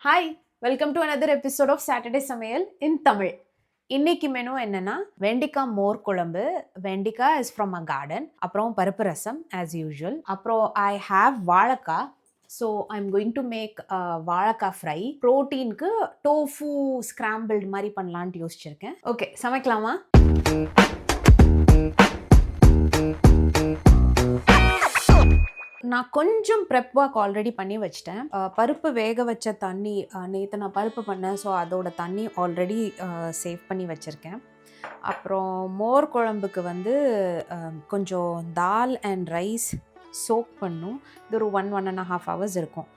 Hi, welcome to another episode of Saturday சமையல் in Tamil. இன்னைக்கு menu என்னன்னா வெண்டிக்காய் மோர் குழம்பு. வெண்டிக்காய் இஸ் ஃப்ரம் அ கார்டன். அப்புறம் பருப்பு ரசம் ஆஸ் யூஷுவல். அப்புறம் ஐ ஹாவ் வாழைக்காய். So I am going to make வாழைக்காய் ஃப்ரை. ப்ரோட்டீனுக்கு டோஃபு ஸ்கிராம்பிள்டு மாதிரி பண்ணலான்ட்டு யோசிச்சிருக்கேன். ஓகே, சமைக்கலாமா? நான் கொஞ்சம் ப்ரெப் ஒர்க் ஆல்ரெடி பண்ணி வச்சிட்டேன். பருப்பு வேக வச்ச தண்ணி நேற்று நான் பருப்பு பண்ணேன். ஸோ அதோட தண்ணி ஆல்ரெடி சேவ் பண்ணி வச்சுருக்கேன். அப்புறம் மோர் குழம்புக்கு வந்து கொஞ்சம் தால் அண்ட் ரைஸ் சோக் பண்ணும். இது ஒரு 1.5 hours இருக்கும்.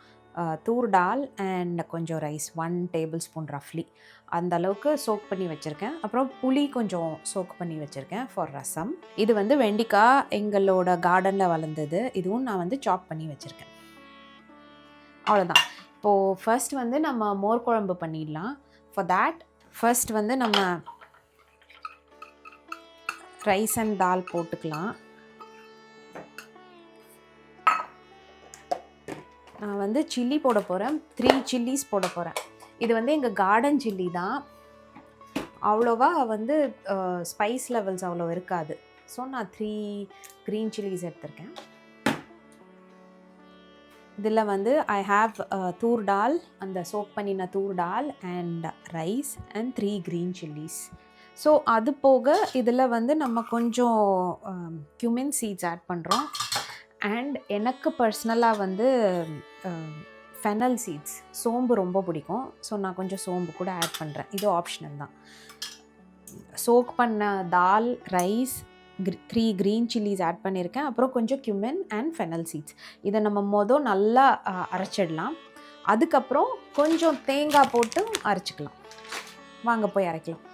தூர் டால் அண்ட் கொஞ்சம் ரைஸ் 1 tablespoon ரஃப்லி அந்த அளவுக்கு சோக் பண்ணி வச்சுருக்கேன். அப்புறம் புளி கொஞ்சம் சோக் பண்ணி வச்சுருக்கேன் ஃபார் ரசம். இது வந்து வெண்டிக்காய் எங்களோட கார்டனில் வளர்ந்தது. இதுவும் நான் வந்து சாப் பண்ணி வச்சுருக்கேன். அவ்வளோதான். இப்போது ஃபர்ஸ்ட் வந்து நம்ம மோர் குழம்பு பண்ணிடலாம். ஃபார் தேட் ஃபர்ஸ்ட் வந்து நம்ம ரைஸ் அண்ட் தால் போட்டுக்கலாம். நான் வந்து சில்லி போட போகிறேன். 3 chilies போட போகிறேன். இது வந்து எங்கள் கார்டன் சில்லி தான். அவ்வளோவா வந்து ஸ்பைஸ் லெவல்ஸ் அவ்வளோ இருக்காது. ஸோ நான் 3 green chilies எடுத்திருக்கேன். இதில் வந்து ஐ ஹாவ் தூர் டால், அந்த சோக் பண்ணின toor dal and rice and 3 green chilies. So அது போக இதில் வந்து நம்ம கொஞ்சம் cumin seeds ஆட் பண்ணுறோம். அண்ட் எனக்கு பர்சனலாக வந்து ஃபெனல் சீட்ஸ், சோம்பு ரொம்ப பிடிக்கும். ஸோ நான் கொஞ்சம் சோம்பு கூட ஆட் பண்ணுறேன். இது ஆப்ஷனல் தான். சோக் பண்ண தால், ரைஸ், 3 green chilies ஆட் பண்ணியிருக்கேன். அப்புறம் கொஞ்சம் cumin அண்ட் ஃபெனல் சீட்ஸ். இதை நம்ம நல்லா அரைச்சிடலாம். அதுக்கப்புறம் கொஞ்சம் தேங்காய் போட்டு அரைச்சிக்கலாம். வாங்க போய் அரைக்கலாம்.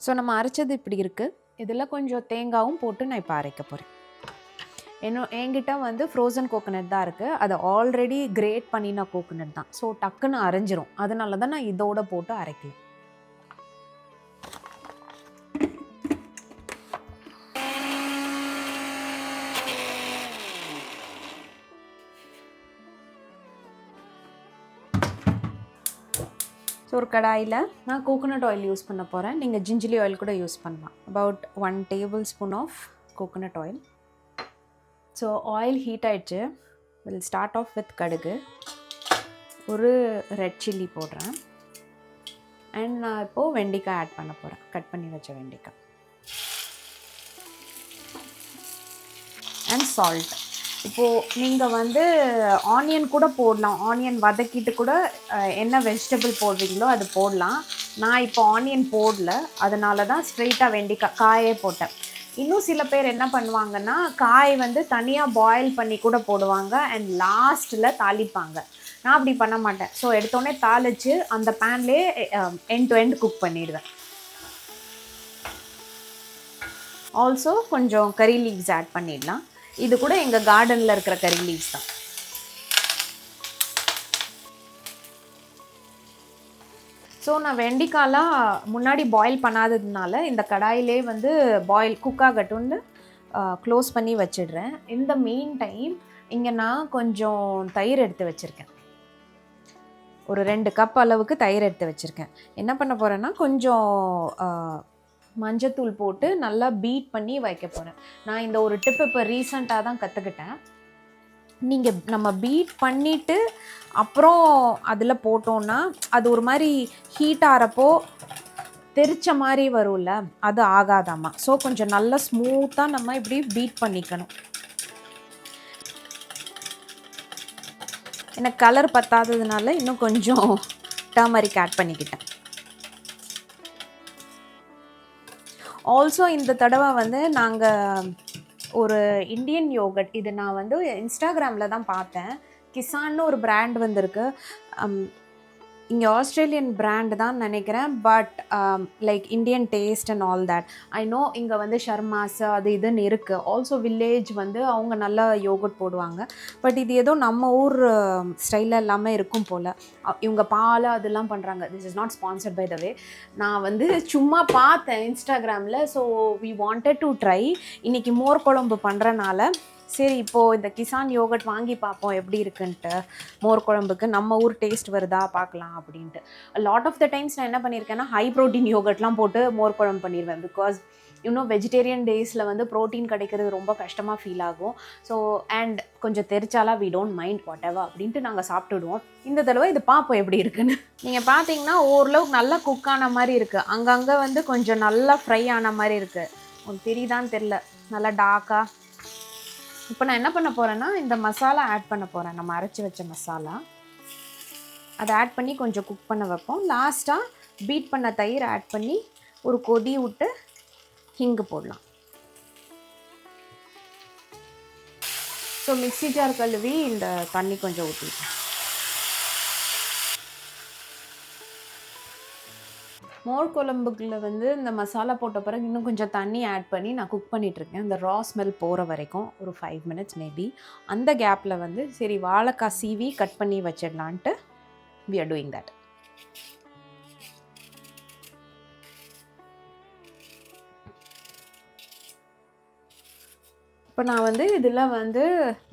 ஸோ நம்ம அரைச்சது இப்படி இருக்குது. இதில் கொஞ்சம் தேங்காயும் போட்டு நான் இப்போ அரைக்க போகிறேன். என்கிட்ட வந்து ஃப்ரோசன் கோகோனட் தான் இருக்குது. அது ஆல்ரெடி கிரேட் பண்ணின கோகோனட் தான். ஸோ டக்குன்னு அரைஞ்சிரும். அதனால தான் நான் இதோட போட்டு அரைக்கலாம். ஸோ ஒரு கடாயில் நான் கோகோனட் ஆயில் யூஸ் பண்ண போகிறேன். நீங்கள் ஜிஞ்சலி ஆயில் கூட யூஸ் பண்ணலாம். About 1 tablespoon of coconut oil. So oil heat ஆகிடுச்சு. வில் ஸ்டார்ட் ஆஃப் வித் கடுகு. ஒரு ரெட் சில்லி போடுறேன். அண்ட் நான் இப்போது வெண்டிக்காய் ஆட் பண்ண போகிறேன். கட் பண்ணி வச்ச வெண்டிக்காய் அண்ட் சால்ட். இப்போது நீங்கள் வந்து ஆனியன் கூட போடலாம். ஆனியன் வதக்கிட்டு கூட என்ன வெஜிடபிள் போடுறீங்களோ அது போடலாம். நான் இப்போ ஆனியன் போடல. அதனால தான் ஸ்ட்ரெயிட்டாக வெண்டிக்காய் காயே போட்டேன். இன்னும் சில பேர் என்ன பண்ணுவாங்கன்னா காய் வந்து தனியாக பாயில் பண்ணி கூட போடுவாங்க அண்ட் லாஸ்ட்டில் தாளிப்பாங்க. நான் அப்படி பண்ண மாட்டேன். ஸோ எடுத்தோடனே தாளித்து அந்த பேன்லேயே எண்ட் டு எண்ட் குக் பண்ணிடுவேன். ஆல்சோ கொஞ்சம் கறி லீவ்ஸ் ஆட் பண்ணிடலாம். இது கூட எங்கள் கார்டனில் இருக்கிற கறி லீவ்ஸ் தான். ஸோ நான் வெண்டிக்காய்லாம் முன்னாடி பாயில் பண்ணாததுனால இந்த கடாயிலே வந்து குக் ஆகட்டும்னு க்ளோஸ் பண்ணி வச்சிடுறேன். இந்த மெயின் டைம் இங்கே நான் கொஞ்சம் தயிர் எடுத்து வச்சுருக்கேன். ஒரு 2 கப் அளவுக்கு தயிர் எடுத்து வச்சுருக்கேன். என்ன பண்ண போகிறேன்னா கொஞ்சம் மஞ்சத்தூள் போட்டு நல்லா பீட் பண்ணி வைக்க போகிறேன். நான் இந்த ஒரு டிப் இப்போ ரீசண்டாக தான் கற்றுக்கிட்டேன். நீங்கள் நம்ம பீட் பண்ணிவிட்டு அப்புறம் அதில் போட்டோன்னா அது ஒரு மாதிரி ஹீட் ஆகிறப்போ தெரிச்ச மாதிரி வரும்ல, அது ஆகாதாம்மா. ஸோ கொஞ்சம் நல்லா ஸ்மூத்தாக நம்ம இப்படி பீட் பண்ணிக்கணும். எனக்கு கலர் பத்தாததுனால இன்னும் கொஞ்சம் டர்மரிக் ஆட் பண்ணிக்கிட்டேன். ஆல்சோ இந்த தடவை வந்து நாங்கள் ஒரு இந்தியன் யோகட், இது நான் வந்து இன்ஸ்டாகிராமில் தான் பார்த்தேன். கிசான்னு ஒரு பிராண்ட் வந்திருக்கு. இங்கே ஆஸ்திரேலியன் பிராண்ட் தான் நினைக்கிறேன். But like Indian taste and all that I know. இங்கே வந்து ஷர்மாஸ் அது இதுன்னு இருக்குது. ஆல்சோ வில்லேஜ் வந்து அவங்க நல்லா யோகட் போடுவாங்க. பட் இது ஏதோ நம்ம ஊர் ஸ்டைலில் எல்லாமே இருக்கும் போல். இவங்க பால் அதெல்லாம் பண்ணுறாங்க. This is not sponsored by the way. நான் வந்து சும்மா பார்த்தேன் இன்ஸ்டாகிராமில். So we wanted to try. இன்றைக்கி மோர் குழம்பு பண்ணுறனால சரி இப்போது இந்த கிசான் யோகட் வாங்கி பார்ப்போம் எப்படி இருக்குன்ட்டு. மோர் குழம்புக்கு நம்ம ஊர் டேஸ்ட் வருதா பார்க்கலாம் அப்படின்ட்டு. லாட் ஆஃப் த டைம்ஸ் நான் என்ன பண்ணியிருக்கேன்னா ஹை ப்ரோட்டீன் யோகட்லாம் போட்டு மோர் குழம்பு பண்ணிடுவேன். பிகாஸ் இன்னும் வெஜிடேரியன் டேஸில் வந்து ப்ரோட்டீன் கிடைக்கிறது ரொம்ப கஷ்டமாக ஃபீல் ஆகும். ஸோ அண்ட் கொஞ்சம் தெரிச்சாலா we don't mind what ever அப்படின்ட்டு நாங்கள் சாப்பிட்டுடுவோம். இந்த தடவை இது பார்ப்போம் எப்படி இருக்குன்னு. நீங்கள் பார்த்தீங்கன்னா ஓரளவுக்கு நல்லா குக் ஆன மாதிரி இருக்குது. அங்கங்கே வந்து கொஞ்சம் நல்லா ஃப்ரை ஆன மாதிரி இருக்குது. உங்களுக்கு தெரியுதான்னு தெரில, நல்லா டார்க்காக. இப்போ நான் என்ன பண்ண போகிறேன்னா இந்த மசாலா ஆட் பண்ண போகிறேன். நம்ம அரைச்சி வச்ச மசாலா அதை ஆட் பண்ணி கொஞ்சம் குக் பண்ண வைப்போம். லாஸ்ட்டாக பீட் பண்ண தயிர் ஆட் பண்ணி ஒரு கொதி விட்டு ஹிங்கு போடலாம். ஸோ மிக்ஸி ஜார் கழுவி இந்த தண்ணி கொஞ்சம் ஊற்றிட்டேன். மோர் குழம்புக்குள்ள வந்து இந்த மசாலா போட்ட பிறகு இன்னும் கொஞ்சம் தண்ணி ஆட் பண்ணி நான் குக் பண்ணிகிட்ருக்கேன். இந்த ரா ஸ்மெல் போகிற வரைக்கும் ஒரு 5 minutes மேபி. அந்த கேப்பில் வந்து சரி வாழைக்காய் சீவி கட் பண்ணி வச்சிடலான்ட்டு we are doing that. இப்போ நான் வந்து இதில் வந்து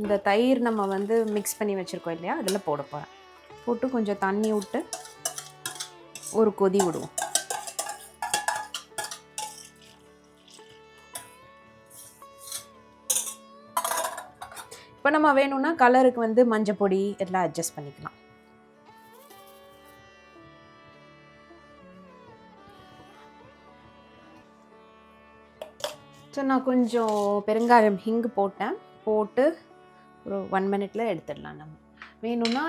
இந்த தயிர் நம்ம வந்து மிக்ஸ் பண்ணி வச்சுருக்கோம் இல்லையா, அதில் போட போகிறேன். போட்டு கொஞ்சம் தண்ணி விட்டு ஒரு கொதி விடுவோம். இப்போ நம்ம வேணும்னா கலருக்கு வந்து மஞ்சள் பொடி எல்லாம் அட்ஜஸ்ட் பண்ணிக்கலாம். ஸோ நான் கொஞ்சம் பெருங்காயம் ஹிங்கு போட்டேன். போட்டு ஒரு 1 minute எடுத்துடலாம். நம்ம வேணும்னா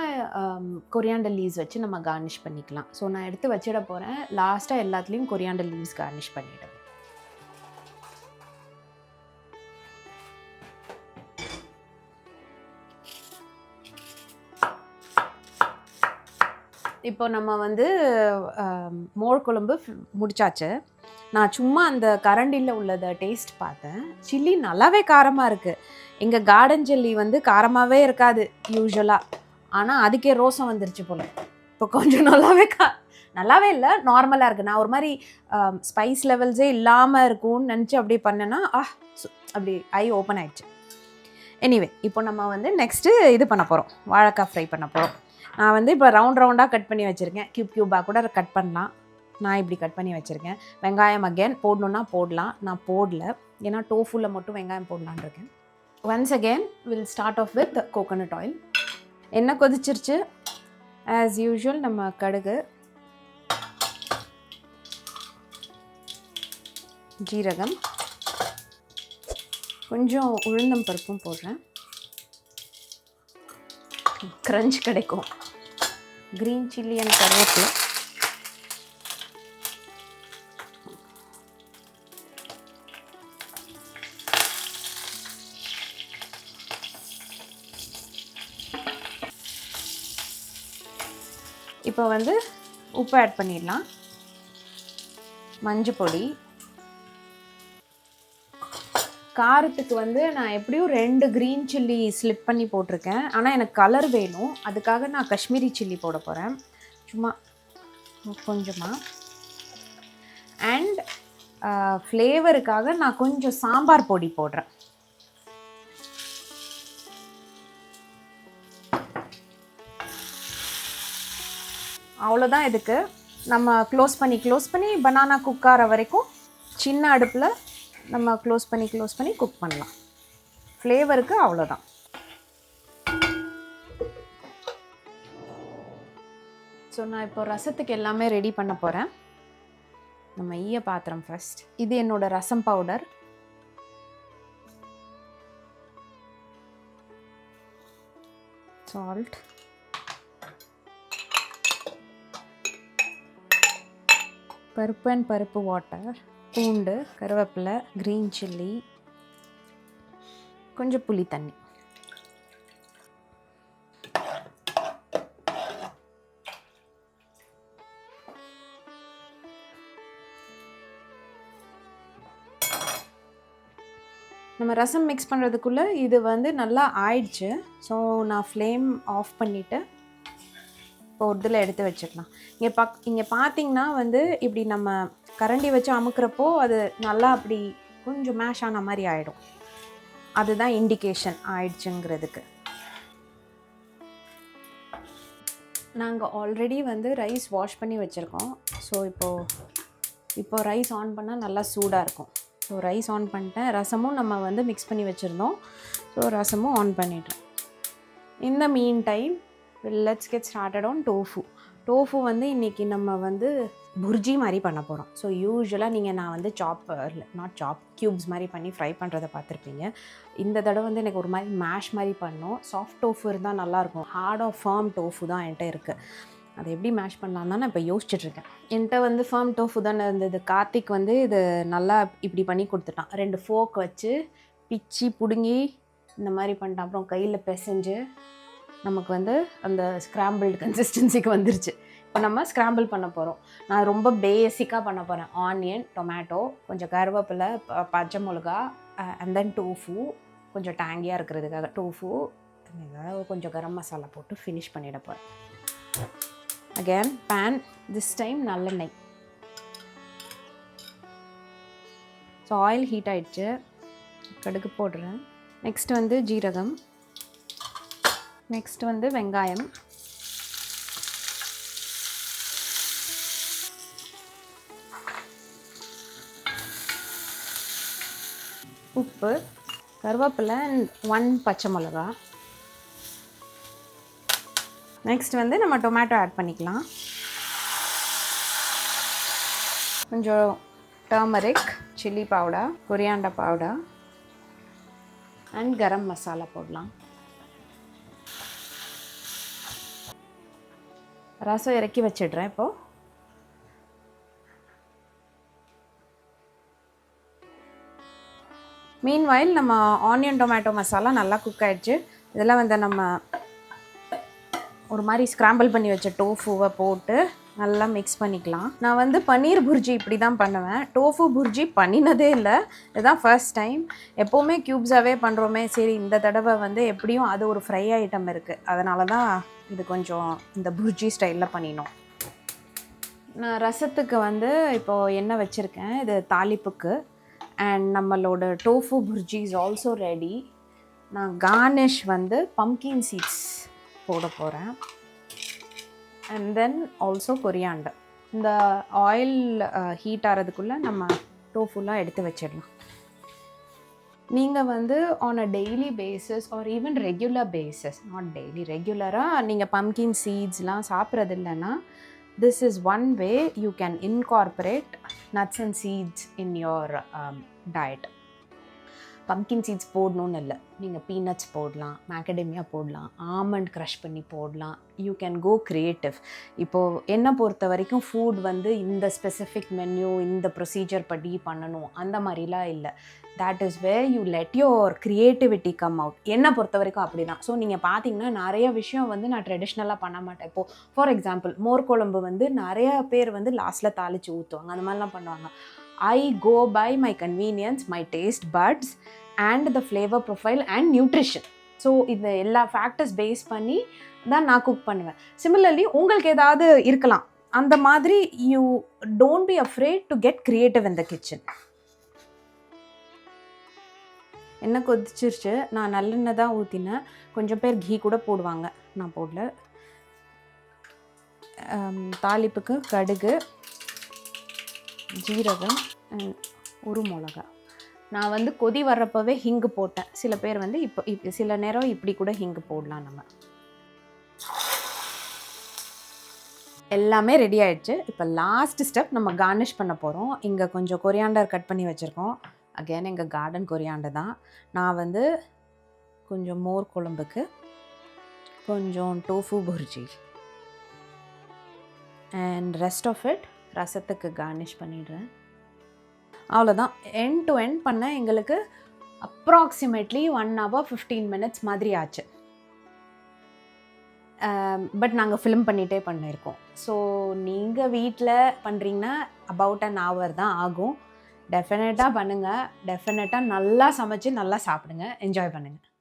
கொரியாண்டர் லீவ்ஸ் வச்சு நம்ம கார்னிஷ் பண்ணிக்கலாம். ஸோ நான் எடுத்து வச்சிட போகிறேன். லாஸ்ட்டாக எல்லாத்துலேயும் கொரியாண்டர் லீவ்ஸ் கார்னிஷ் பண்ணிவிடுவேன். இப்போ நம்ம வந்து மோர் குழம்பு முடிச்சாச்சு. நான் சும்மா அந்த கரண்டியில் உள்ளதை டேஸ்ட் பார்த்தேன். சில்லி நல்லாவே காரமாக இருக்குது. எங்கள் கார்டன் சில்லி வந்து காரமாகவே இருக்காது யூஸ்வலாக. ஆனால் அதுக்கே ரோசம் வந்துருச்சு போல். இப்போ கொஞ்சம் நல்லாவே இல்லை, நார்மலாக இருக்குது. நான் ஒரு மாதிரி ஸ்பைஸ் லெவல்ஸே இல்லாமல் இருக்கும்னு நினச்சி அப்படி பண்ணேன்னா அப்படி ஐ ஓப்பன் ஆயிடுச்சு. எனிவே இப்போ நம்ம வந்து நெக்ஸ்ட்டு இது பண்ண போகிறோம், வாழைக்காய் ஃப்ரை பண்ண போகிறோம். நான் வந்து இப்போ ரவுண்டாக கட் பண்ணி வச்சுருக்கேன். க்யூபாக கூட கட் பண்ணலாம். நான் இப்படி கட் பண்ணி வச்சுருக்கேன். வெங்காயம் அகேன் போடணுன்னா போடலாம். நான் போடல, ஏன்னா டோஃபுவில் மட்டும் வெங்காயம் போடலான்னு இருக்கேன். Once again will start off with coconut oil. எண்ணெய் கொதிச்சிருச்சு. ஆஸ் யூஷுவல் நம்ம கடுகு, ஜீரகம், கொஞ்சம் உளுந்தம் பருப்பும் போடுறேன். க்ரன்ச் கிடைக்கும். க்ரீன் சில்லி அண்ட் கருவேப்பிலை. இப்போ வந்து உப்பு ஆட் பண்ணிடலாம். மஞ்சள் பொடி. காரத்துக்கு வந்து நான் எப்படியும் 2 க்ரீன் சில்லி ஸ்லிப் பண்ணி போட்டிருக்கேன். ஆனால் எனக்கு கலர் வேணும், அதுக்காக நான் காஷ்மீரி சில்லி போட போகிறேன். சும்மா கொஞ்சமாக. அண்ட் ஃப்ளேவருக்காக நான் கொஞ்சம் சாம்பார் பொடி போடுறேன். அவ்வளோதான். இதுக்கு நம்ம க்ளோஸ் பண்ணி பனானா குக் ஆகிற வரைக்கும் சின்ன அடுப்பில் நம்ம க்ளோஸ் பண்ணி குக் பண்ணலாம். ஃப்ளேவருக்கு அவ்வளோதான். ஸோ நான் இப்போ ரசத்துக்கு எல்லாமே ரெடி பண்ண போகிறேன். நம்ம ஈய பாத்திரம் ஃபர்ஸ்ட். இது என்னோட ரசம் பவுடர். சால்ட், பருப்பு வாட்டர், பூண்டு, கருவேப்பிலை, க்ரீன் சில்லி, கொஞ்சம் புளி தண்ணி. நம்ம ரசம் மிக்ஸ் பண்ணுறதுக்குள்ளே இது வந்து நல்லா ஆயிடுச்சு. ஸோ நான் ஃப்ளேம் ஆஃப் பண்ணிவிட்டு இப்போ ஒரு இதில் எடுத்து வச்சுக்கலாம். இங்கே பார்த்தீங்கன்னா வந்து இப்படி நம்ம கரண்டி வச்சு அமுக்கிறப்போ அது நல்லா அப்படி கொஞ்சம் மேஷ் ஆன மாதிரி ஆகிடும். அதுதான் இண்டிகேஷன் ஆயிடுச்சுங்கிறதுக்கு. நாங்கள் ஆல்ரெடி வந்து ரைஸ் வாஷ் பண்ணி வச்சுருக்கோம். ஸோ இப்போது ரைஸ் ஆன் பண்ணால் நல்லா சூடாக இருக்கும். ஸோ ரைஸ் ஆன் பண்ணிட்டேன். ரசமும் நம்ம வந்து மிக்ஸ் பண்ணி வச்சுருந்தோம். ஸோ ரசமும் ஆன் பண்ணிட்டேன். இந்த mean time let's get started on tofu வந்து இன்றைக்கி நம்ம வந்து புர்ஜி மாதிரி பண்ண போகிறோம். ஸோ யூஸ்வலாக நான் வந்து நாட் சாப் க்யூப்ஸ் மாதிரி பண்ணி ஃப்ரை பண்ணுறதை பார்த்துருப்பீங்க. இந்த தடவை வந்து எனக்கு ஒரு மாதிரி மேஷ் மாதிரி பண்ணோம். சாஃப்ட் டோஃபு இருந்தால் நல்லாயிருக்கும். ஹார்ட் ஆஃப் ஃபர்ம் டோஃபு தான் என்கிட்ட இருக்குது. அதை எப்படி மேஷ் பண்ணலாம் தான் நான் இப்போ யோசிச்சுட்ருக்கேன். என்கிட்ட வந்து ஃபர்ம் டோஃபு தானே இருந்தது. கார்த்திக் வந்து இது நல்லா இப்படி பண்ணி கொடுத்துட்டான். 2 ஃபோர்க் வச்சு பிச்சு பிடுங்கி இந்த மாதிரி பண்ணிட்டான். அப்புறம் கையில் பிசைஞ்சு நமக்கு வந்து அந்த ஸ்க்ராம்பிள்டு கன்சிஸ்டன்சிக்கு வந்துருச்சு. இப்போ நம்ம ஸ்க்ராம்பிள் பண்ண போகிறோம். நான் ரொம்ப பேசிக்காக பண்ண போகிறேன். ஆனியன், டொமேட்டோ, கொஞ்சம் கருவேப்பிலை, பச்சை மிளகா, அண்ட் தென் டோஃபு, கொஞ்சம் டேங்கியாக இருக்கிறதுக்காக டோஃபு, கொஞ்சம் கரம் மசாலா போட்டு ஃபினிஷ் பண்ணிட போகிறேன். அகேன் பேன், திஸ் டைம் நல்லெண்ணெய். ஸோ ஆயில் ஹீட் ஆகிடுச்சு. கடுகு போடுறேன். நெக்ஸ்ட் வந்து ஜீரகம். நெக்ஸ்ட் வந்து வெங்காயம். உப்பு, கருவேப்பிலை அண்ட் 1 பச்சை மிளகா. நெக்ஸ்ட் வந்து நம்ம டொமேட்டோ ஆட் பண்ணிக்கலாம். கொஞ்சம் turmeric, chilli powder, coriander powder and garam masala போடலாம். ரசம் இறக்கி வச்சிடுறேன் இப்போது. மீன்வைல் நம்ம ஆனியன் டொமேட்டோ மசாலா நல்லா குக் ஆகிடுச்சு. இதெல்லாம் வந்து நம்ம ஒரு மாதிரி ஸ்க்ராம்பிள் பண்ணி வச்ச டோஃபுவை போட்டு நல்லா மிக்ஸ் பண்ணிக்கலாம். நான் வந்து பன்னீர் புர்ஜி இப்படி தான் பண்ணுவேன். டோஃபு புர்ஜி பண்ணினதே இல்லை. இதுதான் ஃபர்ஸ்ட் டைம். எப்போவுமே க்யூப்ஸாகவே பண்ணுறோமே, சரி இந்த தடவை வந்து எப்படியும் அது ஒரு ஃப்ரை ஐட்டம் இருக்குது, அதனால தான் இது கொஞ்சம் இந்த புர்ஜி ஸ்டைலில் பண்ணினோம். நான் ரசத்துக்கு வந்து இப்போது எண்ணெய் வச்சுருக்கேன். இது தாளிப்புக்கு. அண்ட் நம்மளோட tofu bhurji is also ready. நான் கார்னிஷ் வந்து பம்கின் சீட்ஸ் போட போகிறேன். And then also coriander. இந்த ஆயில் ஹீட் ஆகிறதுக்குள்ளே நம்ம டோஃபுலாம் எடுத்து வச்சிடலாம். நீங்கள் வந்து on a daily bases R even regular bases, not daily, ரெகுலராக நீங்கள் பம்கின் சீட்ஸ்லாம் சாப்பிட்றது இல்லைன்னா, this is one way you can incorporate nuts and seeds in your diet. Pumpkin seeds போடணும்னு இல்லை. நீங்கள் பீனட்ஸ் போடலாம், மேக்கடேமியா போடலாம், ஆமண்ட் க்ரஷ் பண்ணி போடலாம். You can go creative. இப்போது என்னை பொறுத்த வரைக்கும் ஃபுட் வந்து இந்த ஸ்பெசிஃபிக் மென்யூ, இந்த ப்ரொசீஜர் படி பண்ணணும் அந்த மாதிரிலாம் இல்லை. that is where you let your creativity come out. என்னை பொறுத்த வரைக்கும் அப்படி தான். ஸோ நீங்கள் பார்த்தீங்கன்னா நிறைய விஷயம் வந்து நான் ட்ரெடிஷ்னலாக பண்ண மாட்டேன். இப்போது ஃபார் எக்ஸாம்பிள் மோர் குழம்பு வந்து நிறையா பேர் வந்து லாஸ்ட்டில் தாளித்து ஊற்றுவாங்க, அந்த மாதிரிலாம் பண்ணுவாங்க. I go by my convenience, my taste buds and the flavor profile and nutrition. So இந்த எல்லா ஃபேக்டர்ஸ் பேஸ் பண்ணி தான் நான் குக் பண்ணுவேன். சிமிலர்லி உங்களுக்கு ஏதாவது இருக்கலாம் அந்த மாதிரி. You don't be afraid to get creative in the kitchen. எண்ணெய் கொதிச்சிருச்சு. நான் நல்லெண்ணெய் தான் ஊற்றினேன். கொஞ்சம் பேர் கீ கூட போடுவாங்க, நான் போடல. தாளிப்புக்கு கடுகு, ஜீரகம், ஒரு மிளகா. நான் வந்து கொதி வர்றப்பவே ஹிங்கு போட்டேன். சில பேர் வந்து இப்போ சில நேரம் இப்படி கூட ஹிங்கு போடலாம். நம்ம எல்லாமே ரெடி ஆகிடுச்சு. இப்போ லாஸ்ட் ஸ்டெப் நம்ம கார்னிஷ் பண்ண போகிறோம். இங்கே கொஞ்சம் கொரியாண்டர் கட் பண்ணி வச்சுருக்கோம். அகேன் எங்கள் கார்டன் கொரியாண்டர் தான். நான் வந்து கொஞ்சம் மோர் குழம்புக்கு, கொஞ்சம் tofu bhurji and rest of it ரசத்துக்கு கார்னிஷ் பண்ணிடுறேன். அவ்வளோதான். எண்ட் டு எண்ட் பண்ண எங்களுக்கு அப்ராக்சிமேட்லி 1 hour 15 minutes மாதிரி ஆச்சு. பட் நாங்கள் ஃபிலிம் பண்ணிகிட்டே பண்ணியிருக்கோம். ஸோ நீங்கள் வீட்டில் பண்ணுறீங்கன்னா அபவுட் an hour தான் ஆகும். டெஃபினட்டாக பண்ணுங்கள். டெஃபினட்டாக நல்லா சமைச்சு நல்லா சாப்பிடுங்க. என்ஜாய் பண்ணுங்கள்.